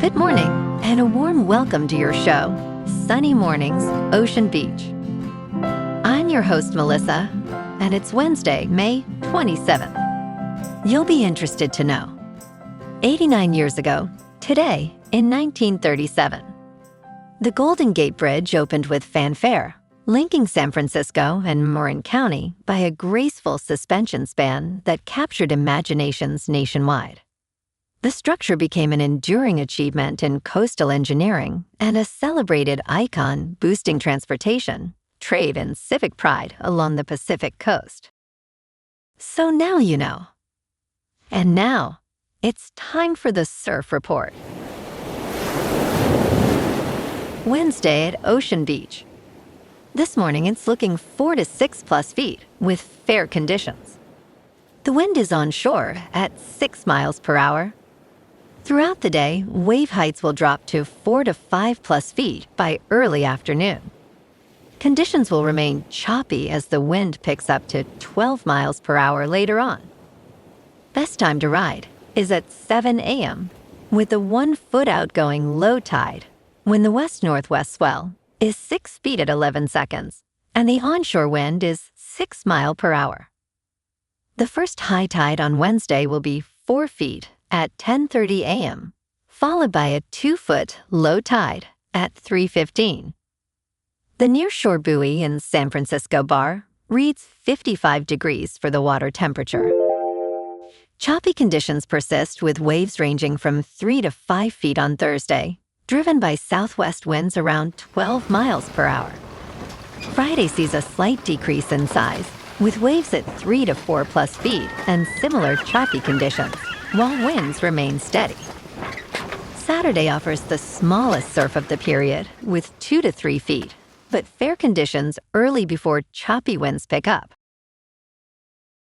Good morning, and a warm welcome to your show, Sunny Mornings, Ocean Beach. I'm your host, Melissa, and it's Wednesday, May 27th. You'll be interested to know. 89 years ago, today, in 1937, the Golden Gate Bridge opened with fanfare, linking San Francisco and Marin County by a graceful suspension span that captured imaginations nationwide. The structure became an enduring achievement in coastal engineering and a celebrated icon boosting transportation, trade, and civic pride along the Pacific coast. So now you know. And now, it's time for the Surf Report. Wednesday at Ocean Beach. This morning, it's looking 4 to 6 plus feet with fair conditions. The wind is onshore at 6 miles per hour. Throughout the day, wave heights will drop to 4 to 5 plus feet by early afternoon. Conditions will remain choppy as the wind picks up to 12 miles per hour later on. Best time to ride is at 7 a.m. with a 1 foot outgoing low tide when the west-northwest swell is 6 feet at 11 seconds and the onshore wind is 6 miles per hour. The first high tide on Wednesday will be 4 feet at 10:30 a.m., followed by a 2 foot low tide at 3:15. The nearshore buoy in San Francisco Bar reads 55 degrees for the water temperature. Choppy conditions persist with waves ranging from 3 to 5 feet on Thursday, driven by southwest winds around 12 miles per hour. Friday sees a slight decrease in size, with waves at 3 to 4 plus feet and similar choppy conditions, while winds remain steady. Saturday offers the smallest surf of the period, with 2 to 3 feet, but fair conditions early before choppy winds pick up.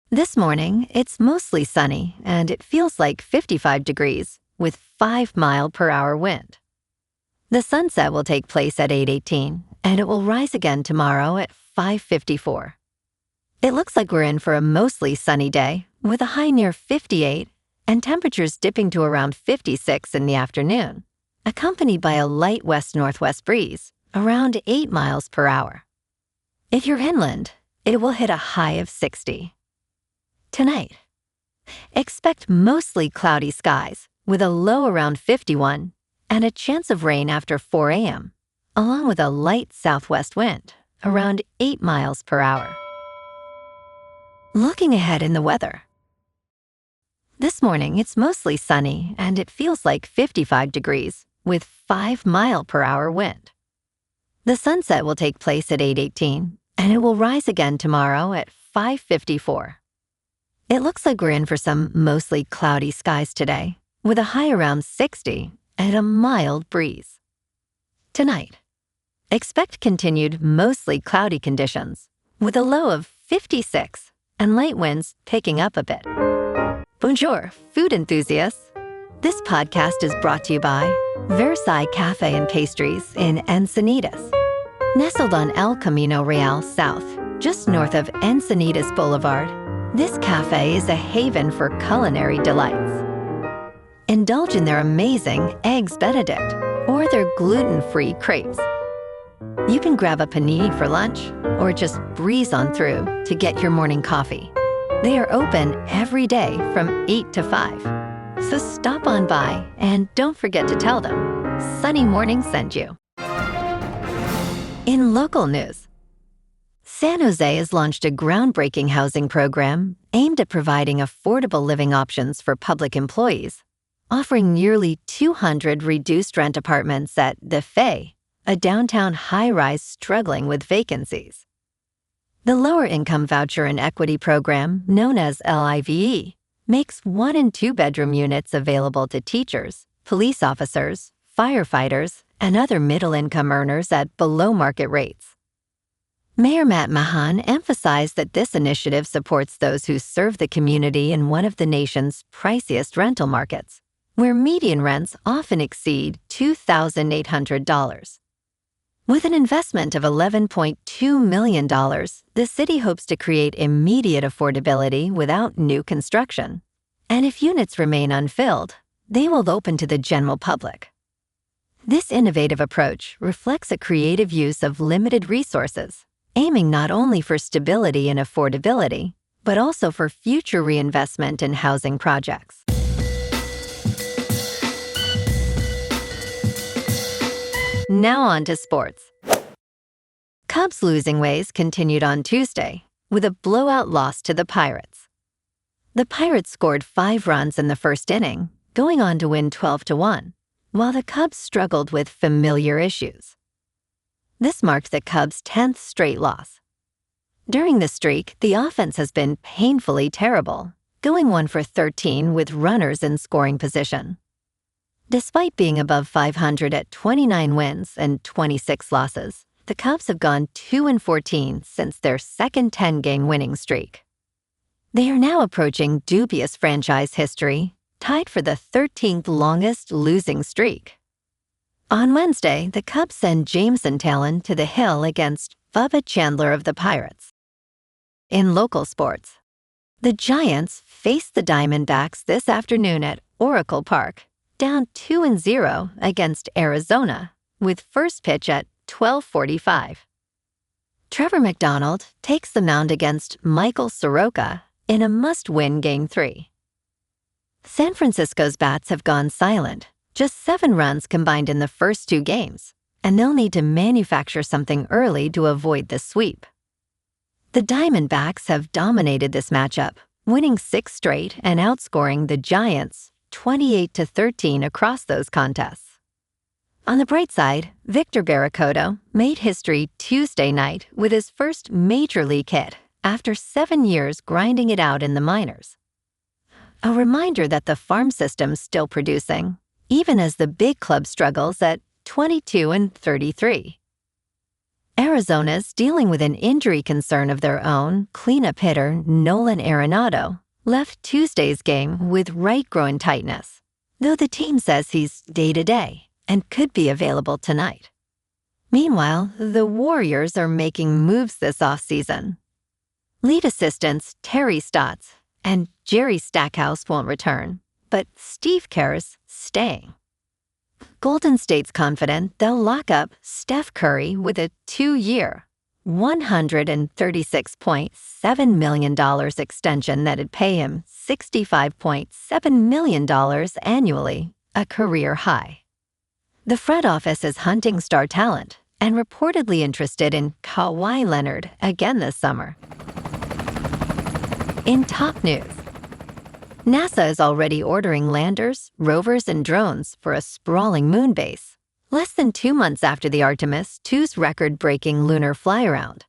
This morning, it's mostly sunny, and it feels like 55 degrees, with 5 mile per hour wind. The sunset will take place at 8:18, and it will rise again tomorrow at 5:54. It looks like we're in for a mostly sunny day, with a high near 58 and temperatures dipping to around 56 in the afternoon, accompanied by a light west-northwest breeze, around 8 miles per hour. If you're inland, it will hit a high of 60. Tonight, expect mostly cloudy skies, with a low around 51 and a chance of rain after 4 a.m., along with a light southwest wind, around 8 miles per hour. Looking ahead in the weather. This morning, it's mostly sunny, and it feels like 55 degrees, with 5 mile per hour wind. The sunset will take place at 8:18, and it will rise again tomorrow at 5:54. It looks like we're in for some mostly cloudy skies today, with a high around 60 and a mild breeze. Tonight, expect continued mostly cloudy conditions, with a low of 56 and light winds picking up a bit. Bonjour, food enthusiasts. This podcast is brought to you by Versailles Cafe and Pastries in Encinitas. Nestled on El Camino Real South, just north of Encinitas Boulevard, this cafe is a haven for culinary delights. Indulge in their amazing Eggs Benedict or their gluten-free crepes. You can grab a panini for lunch or just breeze on through to get your morning coffee. They are open every day from 8 to 5. So stop on by and don't forget to tell them Sunny Morning sent you. In local news, San Jose has launched a groundbreaking housing program aimed at providing affordable living options for public employees, offering nearly 200 reduced rent apartments at The Fay, a downtown high-rise struggling with vacancies. The Lower Income Voucher and Equity Program, known as LIVE, makes 1 and 2 bedroom units available to teachers, police officers, firefighters, and other middle-income earners at below-market rates. Mayor Matt Mahan emphasized that this initiative supports those who serve the community in one of the nation's priciest rental markets, where median rents often exceed $2,800. With an investment of $11.2 million, the city hopes to create immediate affordability without new construction. And if units remain unfilled, they will open to the general public. This innovative approach reflects a creative use of limited resources, aiming not only for stability and affordability, but also for future reinvestment in housing projects. Now on to sports. Cubs' losing ways continued on Tuesday with a blowout loss to the Pirates. The Pirates scored 5 runs in the first inning, going on to win 12-1, while the Cubs struggled with familiar issues. This marked the Cubs' 10th straight loss. During the streak, the offense has been painfully terrible, going 1 for 13 with runners in scoring position. Despite being above 500 at 29 wins and 26 losses, the Cubs have gone 2-14 since their second 10-game winning streak. They are now approaching dubious franchise history, tied for the 13th longest losing streak. On Wednesday, the Cubs send Jameson Talon to the hill against Bubba Chandler of the Pirates. In local sports, the Giants face the Diamondbacks this afternoon at Oracle Park, down 2-0 against Arizona, with first pitch at 12:45. Trevor McDonald takes the mound against Michael Soroka in a must-win Game 3. San Francisco's bats have gone silent, just 7 runs combined in the first 2 games, and they'll need to manufacture something early to avoid the sweep. The Diamondbacks have dominated this matchup, winning 6 straight and outscoring the Giants 28-13 across those contests. On the bright side, Victor Barracoto made history Tuesday night with his first major league hit after 7 years grinding it out in the minors. A reminder that the farm system's still producing, even as the big club struggles at 22-33. Arizona's dealing with an injury concern of their own. Cleanup hitter Nolan Arenado left Tuesday's game with right groin tightness, though the team says he's day-to-day and could be available tonight. Meanwhile, the Warriors are making moves this offseason. Lead assistants Terry Stotts and Jerry Stackhouse won't return, but Steve Kerr's staying. Golden State's confident they'll lock up Steph Curry with a 2-year, $136.7 million extension that'd pay him $65.7 million annually, a career high. The front office is hunting star talent and reportedly interested in Kawhi Leonard again this summer. In top news, NASA is already ordering landers, rovers, and drones for a sprawling moon base, less than 2 months after the Artemis II's record-breaking lunar fly-around.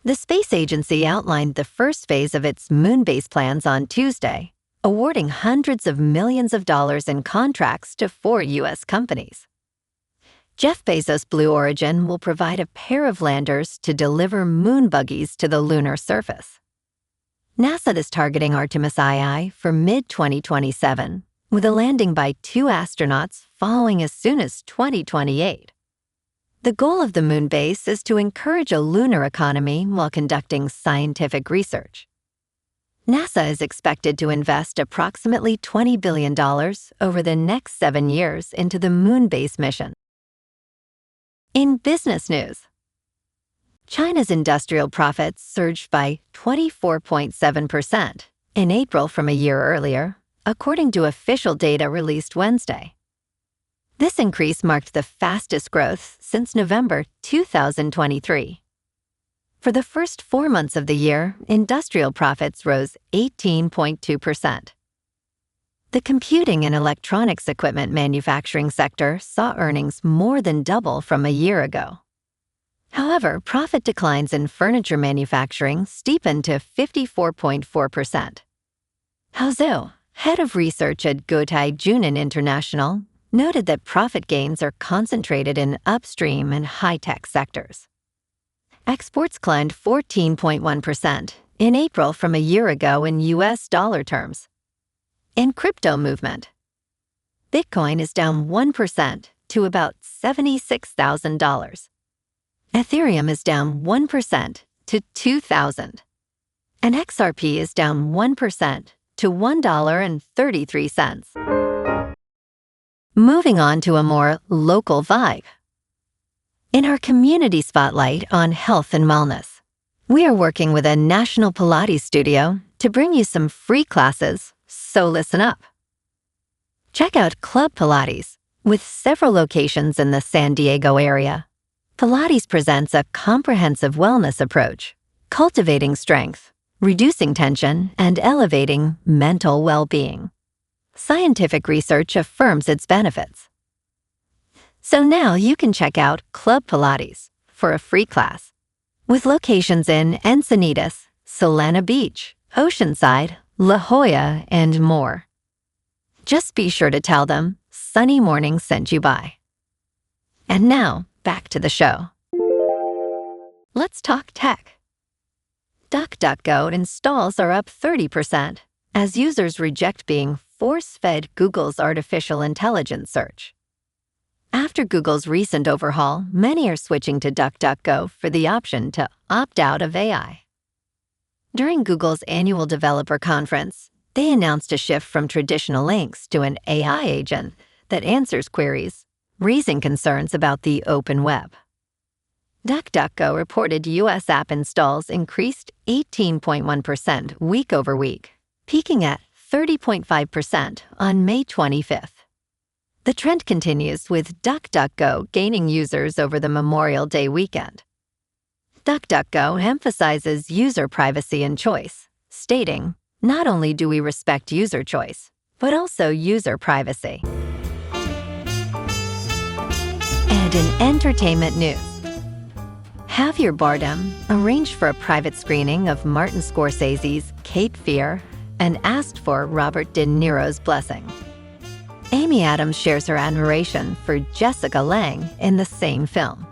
The space agency outlined the first phase of its moon base plans on Tuesday, awarding hundreds of millions of dollars in contracts to 4 U.S. companies. Jeff Bezos' Blue Origin will provide a pair of landers to deliver moon buggies to the lunar surface. NASA is targeting Artemis II for mid-2027, with a landing by 2 astronauts following as soon as 2028. The goal of the moon base is to encourage a lunar economy while conducting scientific research. NASA is expected to invest approximately $20 billion over the next 7 years into the moon base mission. In business news, China's industrial profits surged by 24.7% in April from a year earlier, according to official data released Wednesday. This increase marked the fastest growth since November 2023. For the first 4 months of the year, industrial profits rose 18.2%. The computing and electronics equipment manufacturing sector saw earnings more than double from a year ago. However, profit declines in furniture manufacturing steepened to 54.4%. Hao Zhou, head of research at Guotai Junan International, noted that profit gains are concentrated in upstream and high-tech sectors. Exports climbed 14.1% in April from a year ago in U.S. dollar terms. In crypto movement, Bitcoin is down 1% to about $76,000. Ethereum is down 1% to $2,000. And XRP is down 1% to $1.33. Moving on to a more local vibe. In our community spotlight on health and wellness, we are working with a national Pilates studio to bring you some free classes, so listen up. Check out Club Pilates. With several locations in the San Diego area, Pilates presents a comprehensive wellness approach, cultivating strength, reducing tension, and elevating mental well-being. Scientific research affirms its benefits. So now you can check out Club Pilates for a free class, with locations in Encinitas, Solana Beach, Oceanside, La Jolla, and more. Just be sure to tell them Sunny Morning sent you by. And now, back to the show. Let's talk tech. DuckDuckGo installs are up 30% as users reject being force-fed Google's artificial intelligence search. After Google's recent overhaul, many are switching to DuckDuckGo for the option to opt out of AI. During Google's annual developer conference, they announced a shift from traditional links to an AI agent that answers queries, raising concerns about the open web. DuckDuckGo reported U.S. app installs increased 18.1% week over week, peaking at 30.5% on May 25th. The trend continues with DuckDuckGo gaining users over the Memorial Day weekend. DuckDuckGo emphasizes user privacy and choice, stating, "Not only do we respect user choice, but also user privacy." And in entertainment news, Javier Bardem arranged for a private screening of Martin Scorsese's Cape Fear and asked for Robert De Niro's blessing. Amy Adams shares her admiration for Jessica Lange in the same film.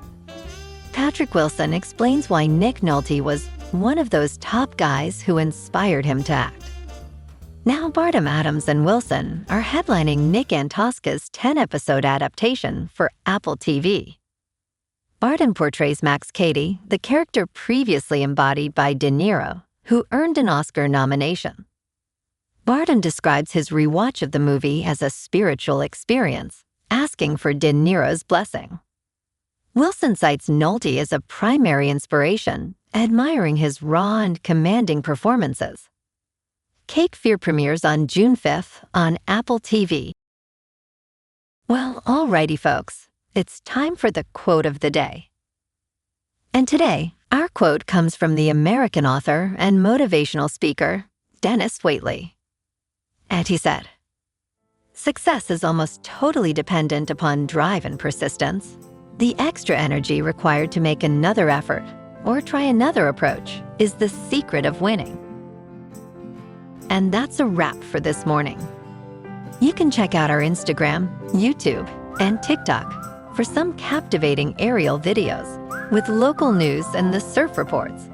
Patrick Wilson explains why Nick Nolte was one of those top guys who inspired him to act. Now Bardem, Adams, and Wilson are headlining Nick Antosca's 10-episode adaptation for Apple TV. Bardem portrays Max Cady, the character previously embodied by De Niro, who earned an Oscar nomination. Bardem describes his rewatch of the movie as a spiritual experience, asking for De Niro's blessing. Wilson cites Nolte as a primary inspiration, admiring his raw and commanding performances. Cape Fear premieres on June 5th on Apple TV. Well, alrighty folks, it's time for the quote of the day. And today, our quote comes from the American author and motivational speaker, Dennis Waitley. And he said, "Success is almost totally dependent upon drive and persistence. The extra energy required to make another effort or try another approach is the secret of winning." And that's a wrap for this morning. You can check out our Instagram, YouTube, and TikTok for some captivating aerial videos with local news and the surf reports.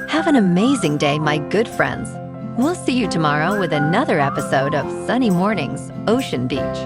Have an amazing day, my good friends. We'll see you tomorrow with another episode of Sunny Mornings, Ocean Beach.